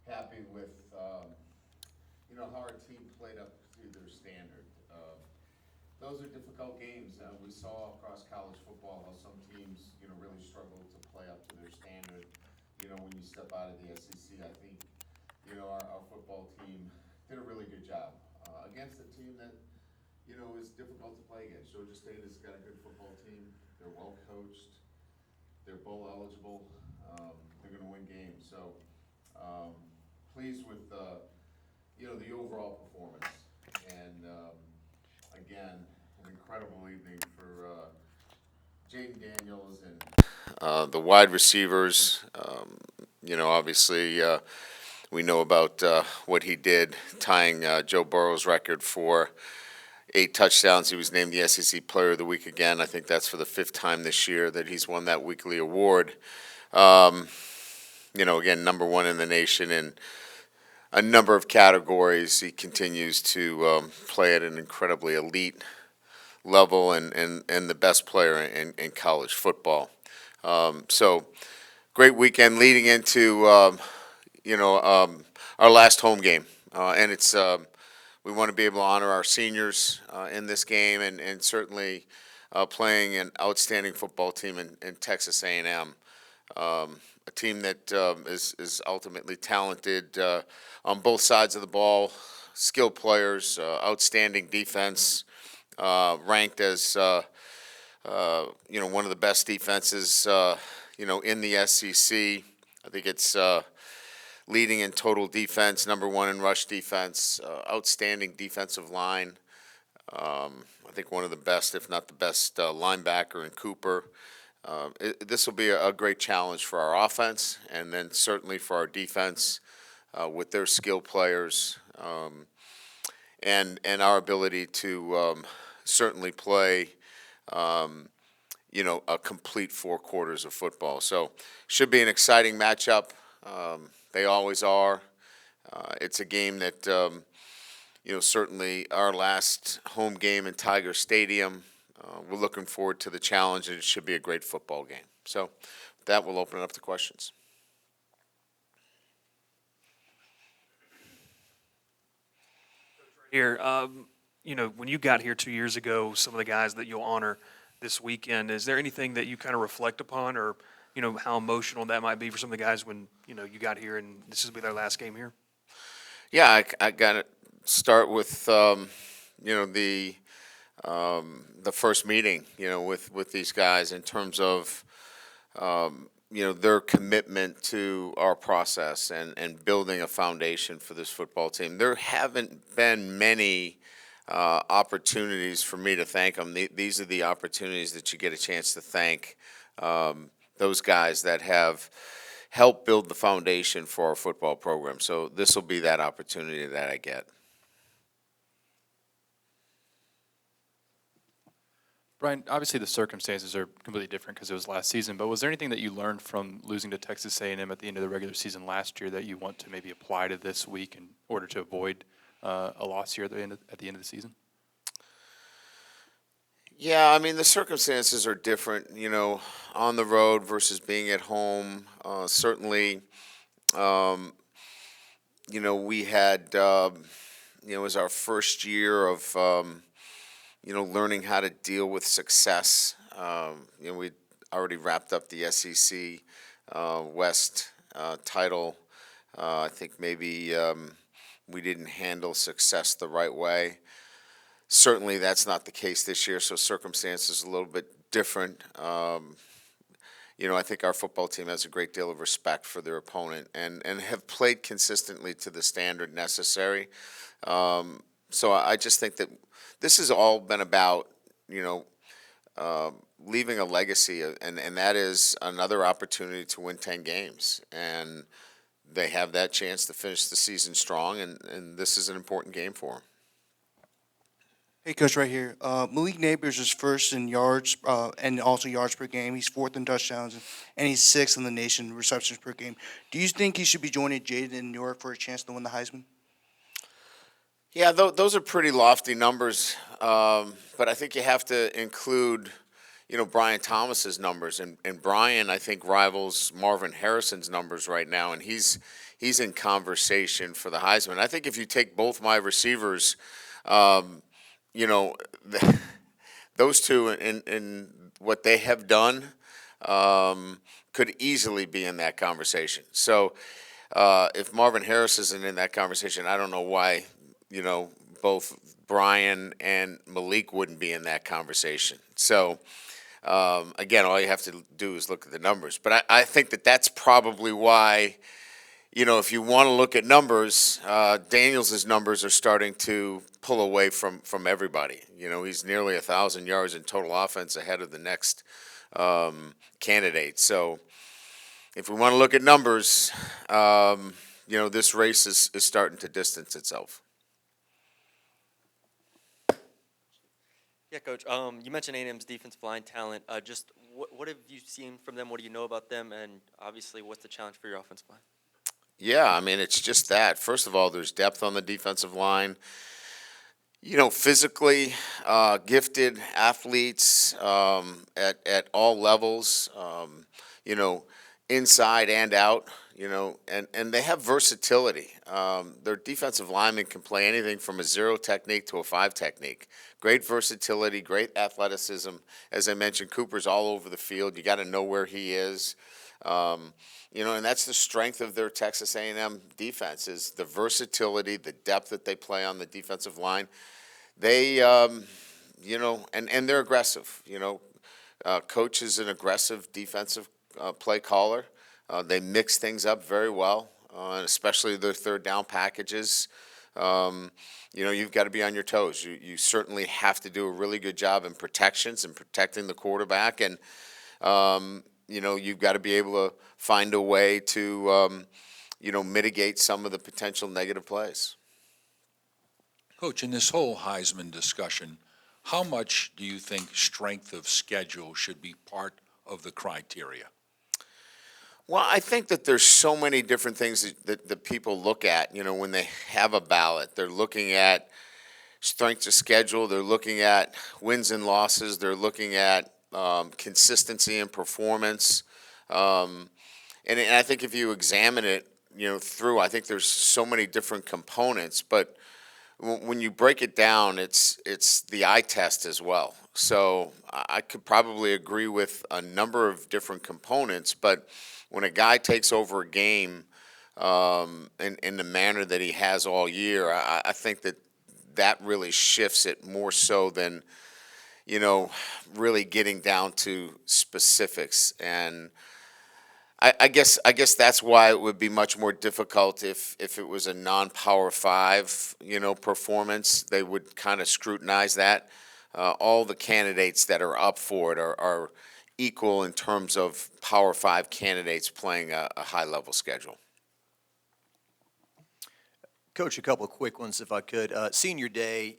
happy with, how our team played up to their standard. Those are difficult games. We saw across college football how some teams, really struggle to play up to their standard. When you step out of the SEC, I think, our football team did a really good job against a team that, is difficult to play against. Georgia State has got a good football team. They're well coached. They're bowl eligible. They're going to win games. So pleased with the overall performance. And again, an incredible evening for Jaden Daniels and the wide receivers. Obviously, we know about what he did, tying Joe Burrow's record for 8 touchdowns. He was named the SEC Player of the Week again. I think that's for the fifth time this year that he's won that weekly award. Again, number one in the nation in a number of categories. He continues to play at an incredibly elite level and the best player in college football. So great weekend leading into, our last home game. And it's we want to be able to honor our seniors in this game and certainly playing an outstanding football team in Texas A&M. A team that is ultimately talented on both sides of the ball, skilled players, outstanding defense, ranked as one of the best defenses in the SEC. I think it's leading in total defense, number one in rush defense, outstanding defensive line. I think one of the best, if not the best, linebacker in Cooper. This will be a great challenge for our offense, and then certainly for our defense with their skill players, and our ability to certainly play, a complete 4 quarters of football. So should be an exciting matchup. They always are. It's a game that certainly our last home game in Tiger Stadium. We're looking forward to the challenge, and it should be a great football game. So with that, we'll open it up to questions. Here, when you got here 2 years ago, some of the guys that you'll honor this weekend, is there anything that you kind of reflect upon, or how emotional that might be for some of the guys when you got here and this will be their last game here? Yeah, I got to start with the first meeting with these guys in terms of their commitment to our process and building a foundation for this football team. There haven't been many opportunities for me to thank them. These are the opportunities that you get a chance to thank those guys that have helped build the foundation for our football program. So this will be that opportunity that I get. Brian, obviously the circumstances are completely different because it was last season, but was there anything that you learned from losing to Texas A&M at the end of the regular season last year that you want to maybe apply to this week in order to avoid a loss here at the end of the season? Yeah, I mean, the circumstances are different, on the road versus being at home. Certainly, we had, it was our first year of, learning how to deal with success. We'd already wrapped up the SEC West title. I think maybe we didn't handle success the right way. Certainly, that's not the case this year, so circumstances a little bit different. I think our football team has a great deal of respect for their opponent and have played consistently to the standard necessary. So I just think that this has all been about, leaving a legacy, and that is another opportunity to win 10 games. And they have that chance to finish the season strong, and this is an important game for them. Hey, Coach, right here. Malik Neighbors is first in yards and also yards per game. He's fourth in touchdowns, and he's sixth in the nation receptions per game. Do you think he should be joining Jaden in New York for a chance to win the Heisman? Yeah, those are pretty lofty numbers, but I think you have to include, Brian Thomas's numbers, and Brian, I think, rivals Marvin Harrison's numbers right now, and he's he's in conversation for the Heisman. I think if you take both my receivers, you know, those two in what they have done could easily be in that conversation. So if Marvin Harris isn't in that conversation, I don't know why, you know, both Brian and Malik wouldn't be in that conversation. So again, all you have to do is look at the numbers. But I think that that's probably why, you know, if you want to look at numbers, Daniels' numbers are starting to pull away from everybody. You know, he's nearly 1,000 yards in total offense ahead of the next candidate. So if we want to look at numbers, you know, this race is starting to distance itself. Yeah, Coach. You mentioned A&M's defensive line talent. Just what have you seen from them? What do you know about them? And obviously, what's the challenge for your offensive line? Yeah, I mean, it's just that. First of all, there's depth on the defensive line. You know, physically gifted athletes at all levels, you know, inside and out, you know, and they have versatility. Their defensive linemen can play anything from a 0 technique to a 5 technique. Great versatility, great athleticism. As I mentioned, Cooper's all over the field. You got to know where he is. You know, and that's the strength of their Texas A&M defense is the versatility, the depth that they play on the defensive line. They, you know, and they're aggressive. You know, Coach is an aggressive defensive play caller. They mix things up very well, especially their third down packages. You know, you've got to be on your toes. You certainly have to do a really good job in protections and protecting the quarterback. And, you know, you've got to be able to find a way to, you know, mitigate some of the potential negative plays. Coach, in this whole Heisman discussion, how much do you think strength of schedule should be part of the criteria? Well, I think that there's so many different things that people look at, you know, when they have a ballot. They're looking at strength of schedule. They're looking at wins and losses. They're looking at consistency and performance. And I think if you examine it, you know, through, I think there's so many different components. But when you break it down, it's the eye test as well. So I could probably agree with a number of different components, but when a guy takes over a game in the manner that he has all year, I think that really shifts it more so than, you know, really getting down to specifics. And I guess that's why it would be much more difficult if it was a non-Power 5, you know, performance. They would kind of scrutinize that. All the candidates that are up for it are equal in terms of Power 5 candidates playing a high-level schedule. Coach, a couple of quick ones, if I could. Senior Day,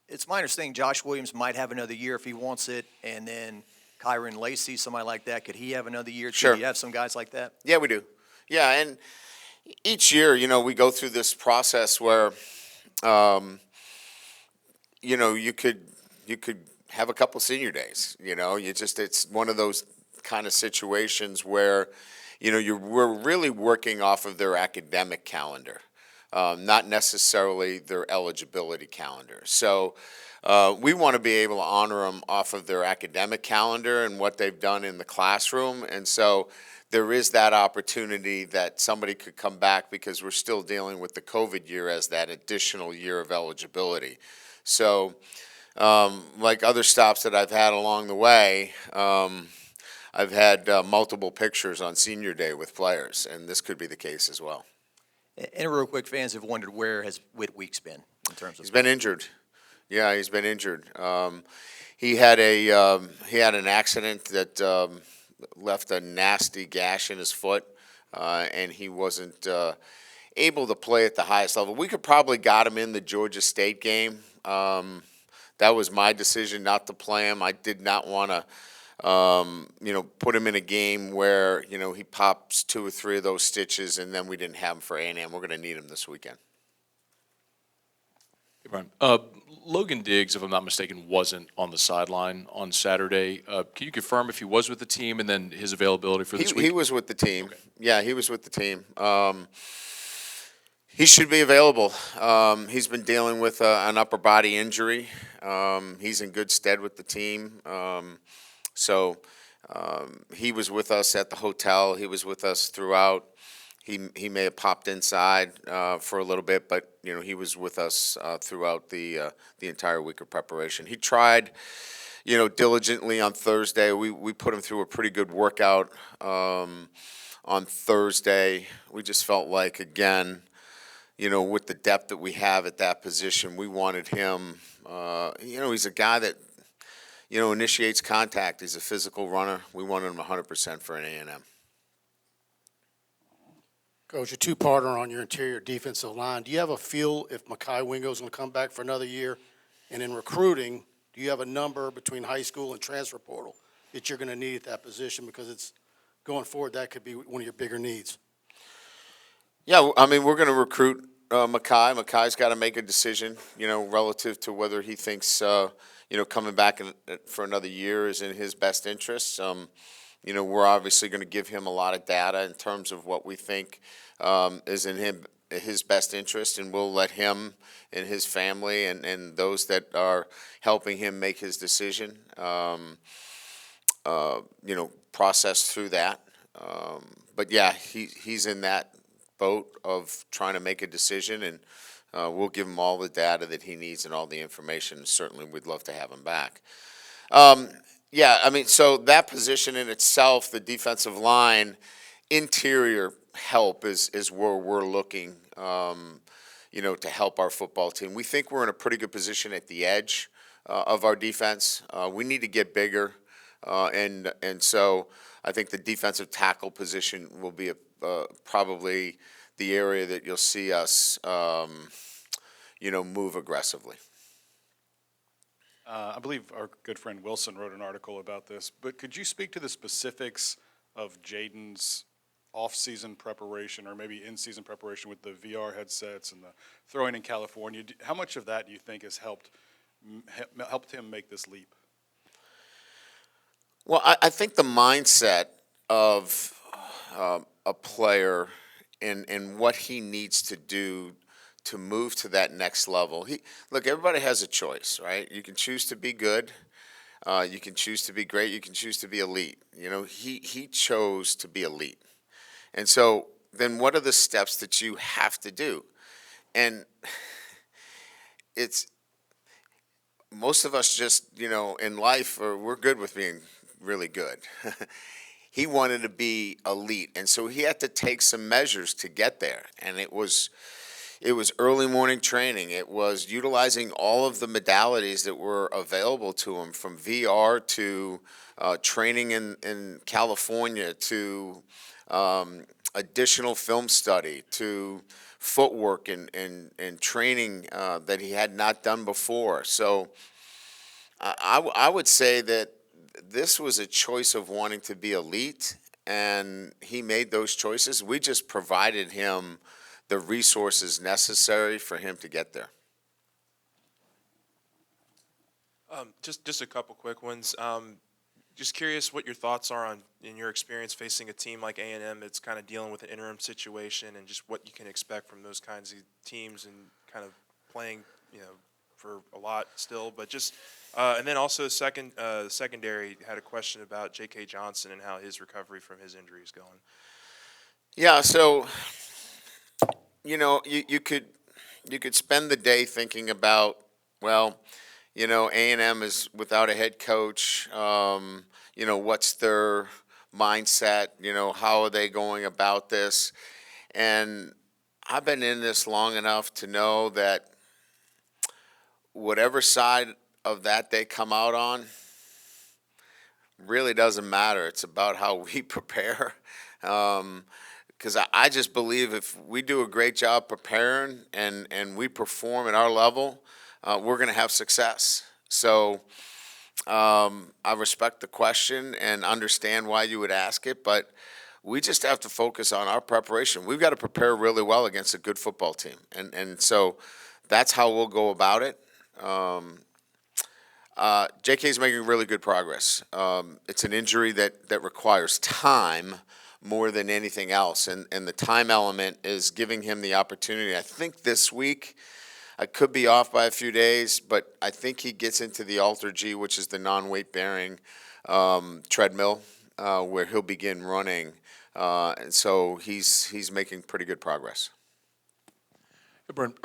it's my understanding Josh Williams might have another year if he wants it, and then Kyron Lacey, somebody like that, could he have another year? Sure. Do you have some guys like that? Yeah, we do. Yeah, and each year, you know, we go through this process where, you know, you could have a couple senior days. You know, it's one of those kind of situations where, you know, we're really working off of their academic calendar, not necessarily their eligibility calendar. So we want to be able to honor them off of their academic calendar and what they've done in the classroom. And so there is that opportunity that somebody could come back because we're still dealing with the COVID year as that additional year of eligibility. So like other stops that I've had along the way, I've had multiple pictures on senior day with players, and this could be the case as well. And real quick, fans have wondered where has Whitweek's been in terms of. He's been injured. Yeah, he's been injured. He had an accident that left a nasty gash in his foot, and he wasn't able to play at the highest level. We could probably got him in the Georgia State game. That was my decision not to play him. I did not want to, you know, put him in a game where, you know, he pops 2 or 3 of those stitches, and then we didn't have him for A&M. We're going to need him this weekend. Hey, Brian. Logan Diggs, if I'm not mistaken, wasn't on the sideline on Saturday. Can you confirm if he was with the team and then his availability for this week? He was with the team. Okay. Yeah, he was with the team. He should be available. He's been dealing with an upper body injury. He's in good stead with the team. So he was with us at the hotel. He was with us throughout. He may have popped inside for a little bit, but he was with us throughout the entire week of preparation. He tried, diligently on Thursday. We put him through a pretty good workout on Thursday. We just felt like, again, with the depth that we have at that position, we wanted him. He's a guy that initiates contact. He's a physical runner. We wanted him 100% for an A&M. Coach, a two-parter on your interior defensive line. Do you have a feel if Mekhi Wingo's going to come back for another year? And in recruiting, do you have a number between high school and transfer portal that you're going to need at that position? Because it's going forward, that could be one of your bigger needs. Yeah, I mean, we're going to recruit Mekhi. Mekhi's got to make a decision, relative to whether he thinks, coming back for another year is in his best interests. We're obviously going to give him a lot of data in terms of what we think is in his best interest, and we'll let him and his family and those that are helping him make his decision, process through that. But yeah, he's in that boat of trying to make a decision, and we'll give him all the data that he needs and all the information. Certainly, we'd love to have him back. Yeah, I mean, so that position in itself, the defensive line, interior help is where we're looking, to help our football team. We think we're in a pretty good position at the edge of our defense. We need to get bigger, and so I think the defensive tackle position will be probably the area that you'll see us, move aggressively. I believe our good friend Wilson wrote an article about this, but could you speak to the specifics of Jaden's off-season preparation or maybe in-season preparation with the VR headsets and the throwing in California? How much of that do you think has helped him make this leap? Well, I think the mindset of a player and what he needs to do to move to that next level. Look, everybody has a choice, right? You can choose to be good. You can choose to be great. You can choose to be elite. He chose to be elite. And so then what are the steps that you have to do? And it's most of us just, in life, we're good with being really good. He wanted to be elite, and so he had to take some measures to get there. And it was early morning training. It was utilizing all of the modalities that were available to him, from VR to training in California to additional film study to footwork and training that he had not done before. So I would say that this was a choice of wanting to be elite, and he made those choices. We just provided him the resources necessary for him to get there. Just a couple quick ones. Just curious what your thoughts are in your experience facing a team like A&M that's kind of dealing with an interim situation, and just what you can expect from those kinds of teams and kind of playing, for a lot still. But just and then also secondary had a question about J.K. Johnson and how his recovery from his injury is going. Yeah, so you could spend the day thinking about, well, A&M is without a head coach. What's their mindset? How are they going about this? And I've been in this long enough to know that whatever side of that they come out on really doesn't matter. It's about how we prepare. Because I just believe if we do a great job preparing and we perform at our level, we're going to have success. So I respect the question and understand why you would ask it, but we just have to focus on our preparation. We've got to prepare really well against a good football team. And so that's how we'll go about it. JK is making really good progress. It's an injury that requires time more than anything else. And the time element is giving him the opportunity. I think this week, I could be off by a few days, but I think he gets into the Alter G, which is the non-weight bearing treadmill, where he'll begin running. And so he's making pretty good progress. Brent,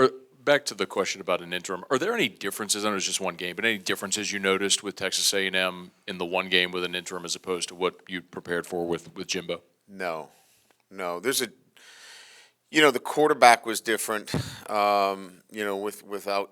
back to the question about an interim. Are there any differences? I know it's just one game, but any differences you noticed with Texas A&M in the one game with an interim as opposed to what you prepared for with Jimbo? No. There's the quarterback was different, without,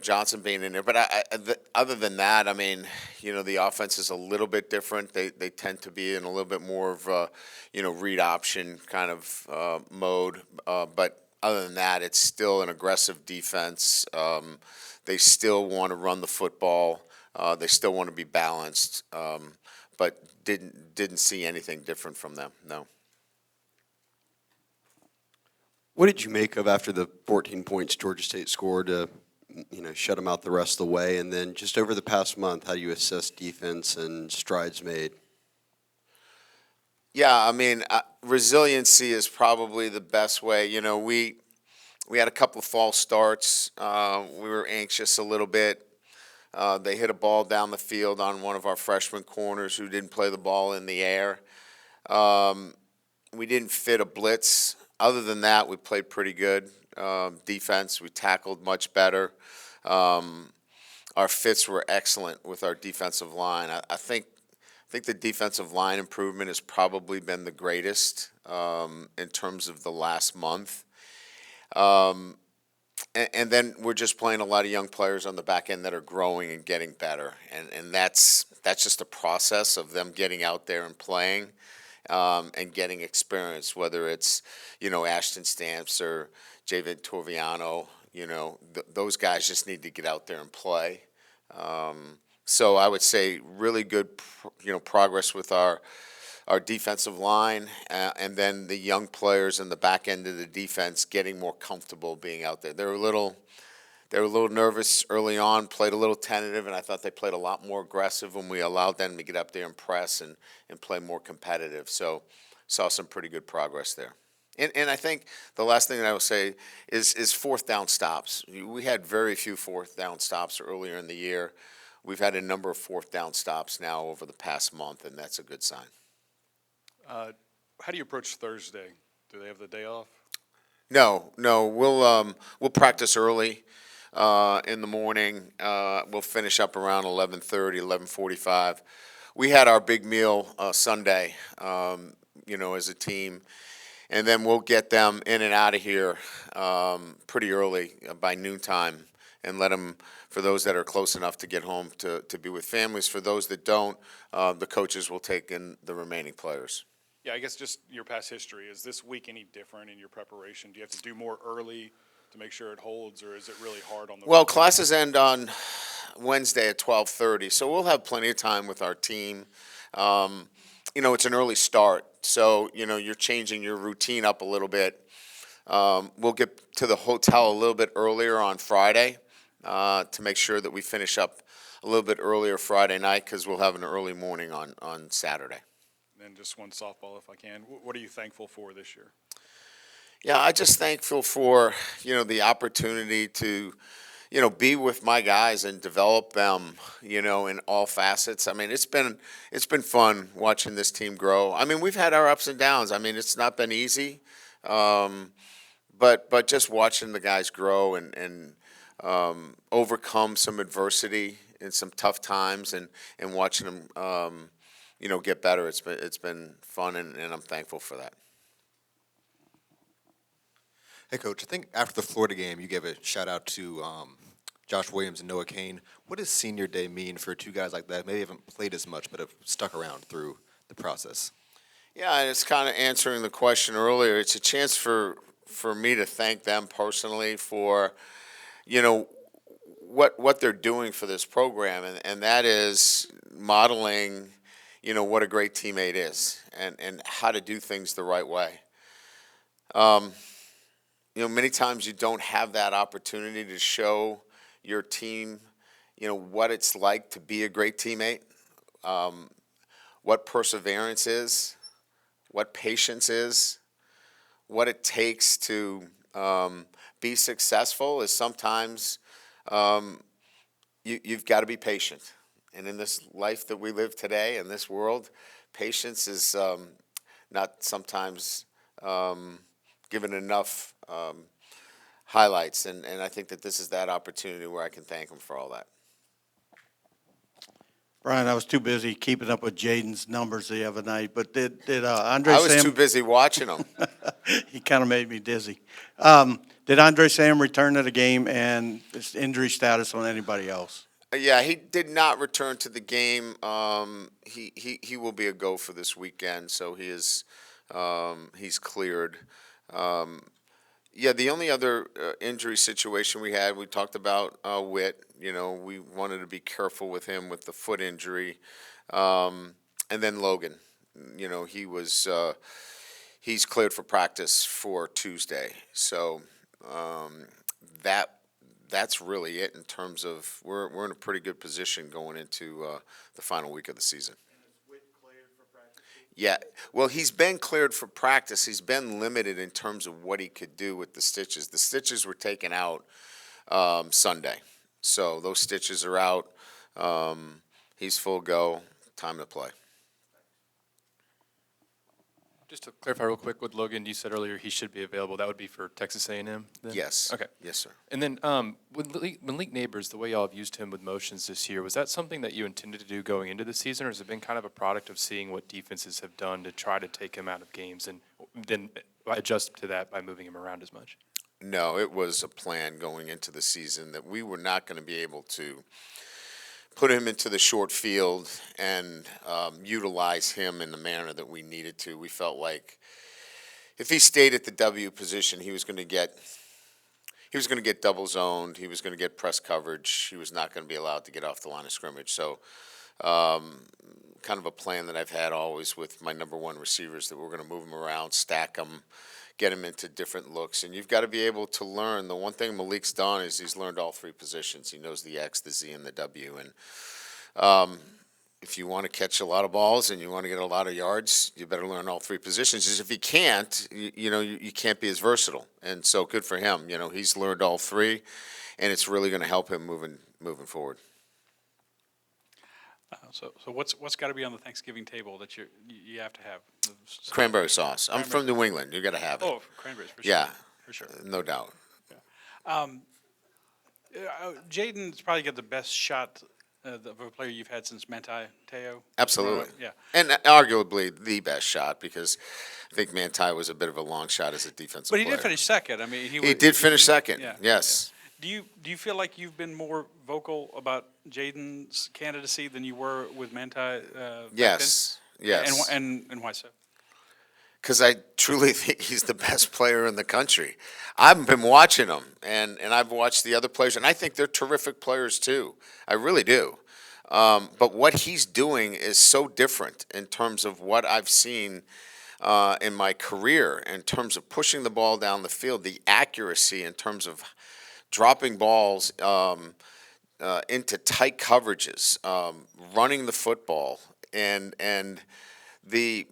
Johnson being in there. But other than that, I mean, the offense is a little bit different. They tend to be in a little bit more of a, read option kind of mode. But other than that, it's still an aggressive defense. They still want to run the football. They still want to be balanced. But didn't see anything different from them. No. What did you make of after the 14 points Georgia State scored to, shut them out the rest of the way? And then just over the past month, how do you assess defense and strides made? Yeah, I mean, resiliency is probably the best way. We had a couple of false starts. We were anxious a little bit. They hit a ball down the field on one of our freshman corners who didn't play the ball in the air. We didn't fit a blitz. Other than that, we played pretty good defense. We tackled much better. Our fits were excellent with our defensive line. I think the defensive line improvement has probably been the greatest in terms of the last month. And then we're just playing a lot of young players on the back end that are growing and getting better. And that's just a process of them getting out there and playing and getting experience, whether it's, Ashton Stamps or Jaden Torviano, those guys just need to get out there and play. So I would say really good, progress with our defensive line, and then the young players in the back end of the defense getting more comfortable being out there. They were a little nervous early on, played a little tentative, and I thought they played a lot more aggressive when we allowed them to get up there and press and play more competitive. So saw some pretty good progress there. And I think the last thing that I will say is fourth down stops. We had very few fourth down stops earlier in the year. We've had a number of fourth down stops now over the past month, and that's a good sign. How do you approach Thursday? Do they have the day off? No. We'll practice early in the morning. We'll finish up around 11:30, 11:45. We had our big meal Sunday, as a team. And then we'll get them in and out of here pretty early by noontime and let them, for those that are close enough to get home to be with families. For those that don't, the coaches will take in the remaining players. Yeah, I guess just your past history. Is this week any different in your preparation? Do you have to do more early to make sure it holds, or is it really hard on the Well, classes end on Wednesday at 12:30, so we'll have plenty of time with our team. It's an early start, so, you're changing your routine up a little bit. We'll get to the hotel a little bit earlier on Friday to make sure that we finish up a little bit earlier Friday night because we'll have an early morning on Saturday. And just one softball, if I can. What are you thankful for this year? Yeah, I just thankful for, the opportunity to, be with my guys and develop them, in all facets. I mean, it's been fun watching this team grow. I mean, we've had our ups and downs. I mean, it's not been easy, but just watching the guys grow and overcome some adversity and some tough times and watching them, get better. It's been fun, and I'm thankful for that. Hey, Coach, I think after the Florida game, you gave a shout-out to Josh Williams and Noah Kane. What does senior day mean for two guys like that? Maybe haven't played as much, but have stuck around through the process. Yeah, and it's kind of answering the question earlier. It's a chance for me to thank them personally for, what they're doing for this program, and that is modeling, what a great teammate is and how to do things the right way. Many times you don't have that opportunity to show your team, what it's like to be a great teammate, what perseverance is, what patience is, what it takes to be successful is sometimes you've got to be patient. And in this life that we live today, in this world, patience is not sometimes given enough highlights. And I think that this is that opportunity where I can thank him for all that. Brian, I was too busy keeping up with Jaden's numbers the other night, but did Andre I was Sam? too busy watching him. He kind of made me dizzy. Did Andre Sam return to the game, and is injury status on anybody else? Yeah, he did not return to the game. He will be a go for this weekend, so he is he's cleared. Yeah, the only other injury situation we had, we talked about Witt. You know, we wanted to be careful with him with the foot injury, and then Logan. You know, he's cleared for practice for Tuesday. So that's really it in terms of we're in a pretty good position going into the final week of the season. Yeah, well, he's been cleared for practice. He's been limited in terms of what he could do with the stitches. The stitches were taken out Sunday, so those stitches are out. He's full go. Time to play. Just to clarify real quick with Logan, you said earlier he should be available. That would be for Texas A&M then? Yes. Okay. Yes, sir. And then when Malik Neighbors, the way y'all have used him with motions this year, was that something that you intended to do going into the season, or has it been kind of a product of seeing what defenses have done to try to take him out of games and then adjust to that by moving him around as much? No, it was a plan going into the season that we were not going to be able to put him into the short field and utilize him in the manner that we needed to. We felt like if he stayed at the W position, he was going to get double zoned. He was going to get press coverage. He was not going to be allowed to get off the line of scrimmage. So kind of a plan that I've had always with my number one receivers, that we're going to move him around, stack him, get him into different looks. And you've got to be able to learn. The one thing Malik's done is he's learned all three positions. He knows the X, the Z, and the W. And if you want to catch a lot of balls and you want to get a lot of yards, you better learn all three positions. Because if you can't, you can't be as versatile. And so good for him. You know, he's learned all three, and it's really going to help him moving forward. So what's got to be on the Thanksgiving table that you have to have? Cranberry sauce. I'm from New England. You got to have it. Oh, cranberries, for sure. Yeah, For sure. no doubt. Jaden's probably got the best shot of a player you've had since Manti Te'o. Absolutely. Yeah. And arguably the best shot, because I think Manti was a bit of a long shot as a defensive But he player. did finish second. I mean, He did finish second, Yeah. yes. Do you feel like you've been more vocal about Jaden's candidacy than you were with Manti? Back Yes, then? yes. And why so? Because I truly think he's the best player in the country. I've been watching him, and I've watched the other players, and I think they're terrific players too. I really do. But what he's doing is so different in terms of what I've seen in my career, in terms of pushing the ball down the field, the accuracy in terms of dropping balls into tight coverages, running the football, and the,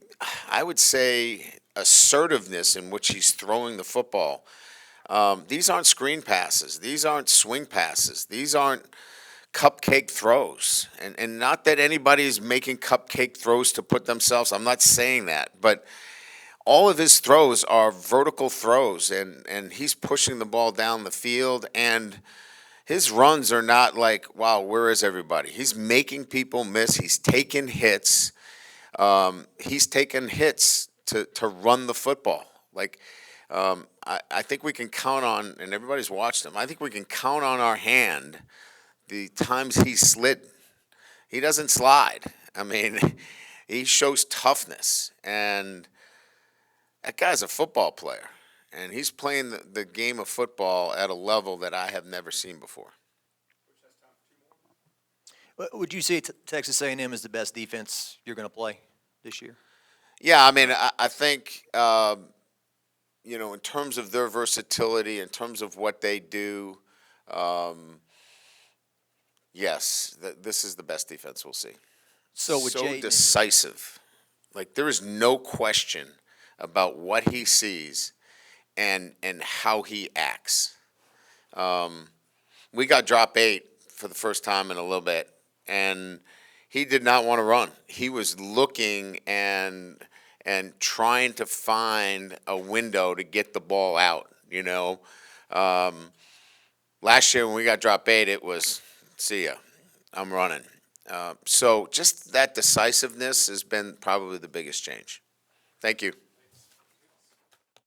I would say, assertiveness in which he's throwing the football. These aren't screen passes. These aren't swing passes. These aren't cupcake throws. And not that anybody's making cupcake throws to put themselves, I'm not saying that, but all of his throws are vertical throws, and he's pushing the ball down the field, and his runs are not like, wow, where is everybody? He's making people miss. He's taking hits. He's taken hits to run the football. Like, I think we can count on, and everybody's watched him, I think we can count on our hand the times he slid. He doesn't slide. I mean, he shows toughness, and that guy's a football player, and he's playing the game of football at a level that I have never seen before. Would you say Texas A&M is the best defense you're going to play this year? Yeah, I mean, I think, in terms of their versatility, in terms of what they do, yes, this is the best defense we'll see. So with Jaden, decisive. Like, there is no question about what he sees and how he acts. We got drop 8 for the first time in a little bit, and he did not want to run. He was looking and trying to find a window to get the ball out, you know. Last year when we got drop 8, it was, see ya, I'm running. So just that decisiveness has been probably the biggest change. Thank you.